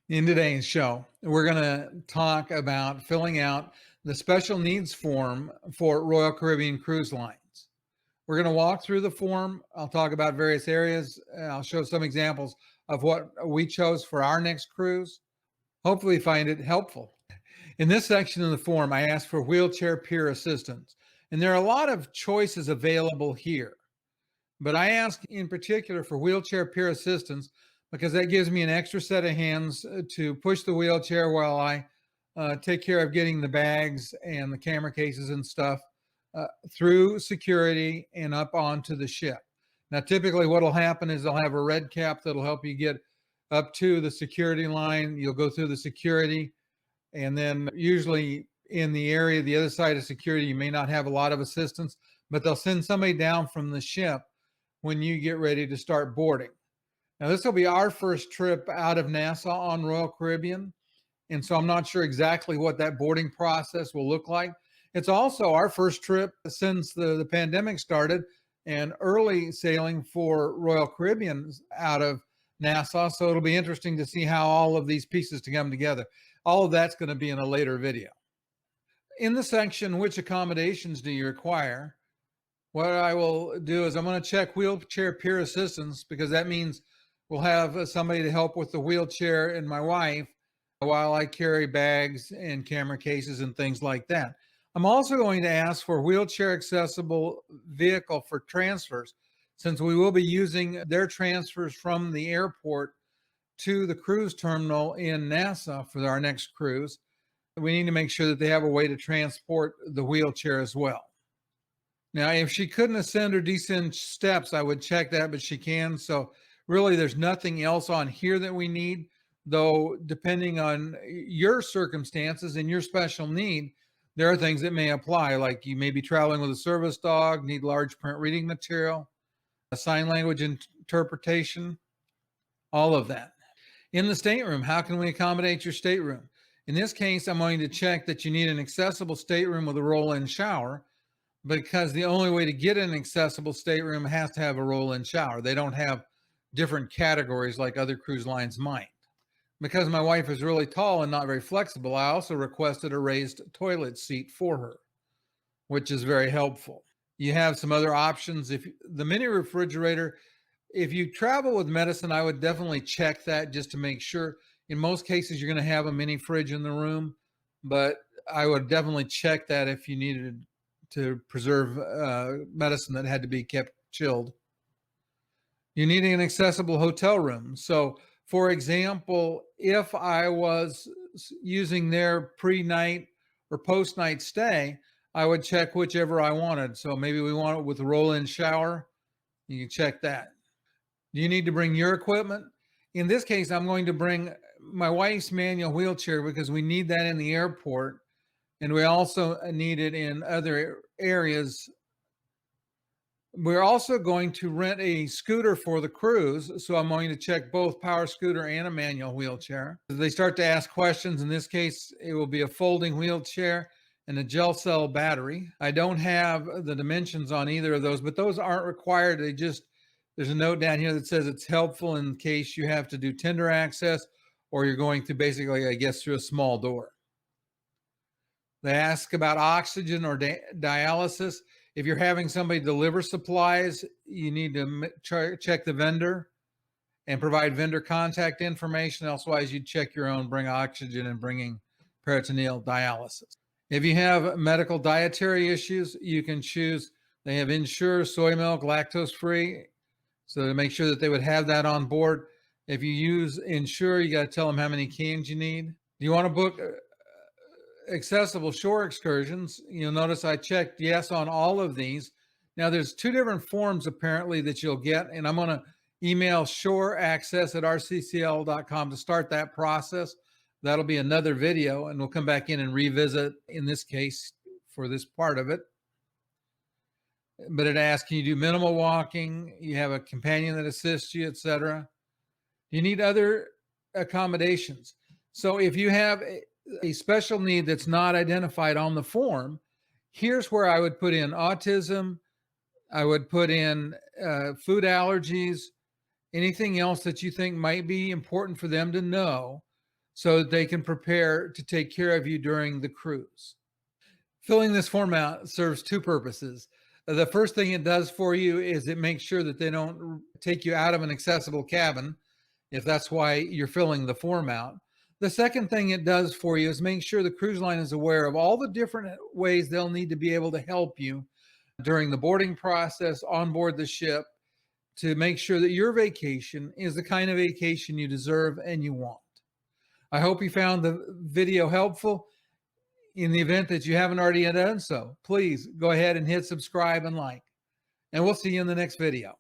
In today's show, we're going to talk about filling out the special needs form for Royal Caribbean Cruise Lines. We're going to walk through the form. I'll talk about various areas. I'll show some examples of what we chose for our next cruise. Hopefully, find it helpful. In this section of the form, I asked for wheelchair peer assistance, and there are a lot of choices available here. But I ask in particular for wheelchair peer assistance because that gives me an extra set of hands to push the wheelchair while I take care of getting the bags and the camera cases and stuff through security and up onto the ship. Now, typically what will happen is they'll have a red cap that'll help you get up to the security line. You'll go through the security, and then usually in the area, the other side of security, you may not have a lot of assistance, but they'll send somebody down from the ship when you get ready to start boarding. Now, this will be our first trip out of Nassau on Royal Caribbean, and so I'm not sure exactly what that boarding process will look like. It's also our first trip since the pandemic started and early sailing for Royal Caribbean out of Nassau, so it'll be interesting to see how all of these pieces to come together. All of that's going to be in a later video. In the section, which accommodations do you require? What I will do is I'm going to check wheelchair peer assistance because that means we'll have somebody to help with the wheelchair and my wife while I carry bags and camera cases and things like that. I'm also going to ask for wheelchair accessible vehicle for transfers since we will be using their transfers from the airport to the cruise terminal in Nassau for our next cruise. We need to make sure that they have a way to transport the wheelchair as well. Now, if she couldn't ascend or descend steps, I would check that, but she can. So really, there's nothing else on here that we need, though depending on your circumstances and your special need, there are things that may apply, like you may be traveling with a service dog, need large print reading material, a sign language interpretation, all of that. In the stateroom, how can we accommodate your stateroom? In this case, I'm going to check that you need an accessible stateroom with a roll-in shower, because the only way to get an accessible stateroom has to have a roll-in shower. They don't have different categories like other cruise lines might. Because my wife is really tall and not very flexible, I also requested a raised toilet seat for her, which is very helpful. You have some other options. If the mini refrigerator, if you travel with medicine, I would definitely check that just to make sure. In most cases, you're going to have a mini fridge in the room, but I would definitely check that if you needed to preserve medicine that had to be kept chilled. You need an accessible hotel room. So, for example, if I was using their pre-night or post-night stay, I would check whichever I wanted. So maybe we want it with a roll-in shower. You can check that. Do you need to bring your equipment? In this case, I'm going to bring my wife's manual wheelchair because we need that in the airport. And we also need it in other areas. We're also going to rent a scooter for the cruise. So I'm going to check both power scooter and a manual wheelchair. As they start to ask questions, in this case, it will be a folding wheelchair and a gel cell battery. I don't have the dimensions on either of those, but those aren't required. There's a note down here that says it's helpful in case you have to do tender access or you're going through basically, I guess, through a small door. They ask about oxygen or dialysis. If you're having somebody deliver supplies, you need to check the vendor and provide vendor contact information. Elsewise, you'd check your own, bring oxygen and bringing peritoneal dialysis. If you have medical dietary issues, you can choose. They have Ensure, soy milk, lactose-free. So to make sure that they would have that on board. If you use Ensure, you got to tell them how many cans you need. Do you want to book accessible shore excursions? You'll notice I checked yes on all of these. Now there's two different forms apparently that you'll get, and I'm going to email shoreaccess@rccl.com to start that process. That'll be another video, and we'll come back in and revisit in this case for this part of it. But it asks, can you do minimal walking? You have a companion that assists you, etc. You need other accommodations. So if you have a special need that's not identified on the form, here's where I would put in autism. I would put in food allergies, anything else that you think might be important for them to know. so that they can prepare to take care of you during the cruise. Filling this form out serves two purposes. The first thing it does for you is it makes sure that they don't take you out of an accessible cabin, if that's why you're filling the form out. The second thing it does for you is make sure the cruise line is aware of all the different ways they'll need to be able to help you during the boarding process on board the ship to make sure that your vacation is the kind of vacation you deserve and you want. I hope you found the video helpful. In the event that you haven't already done so, please go ahead and hit subscribe and like, and we'll see you in the next video.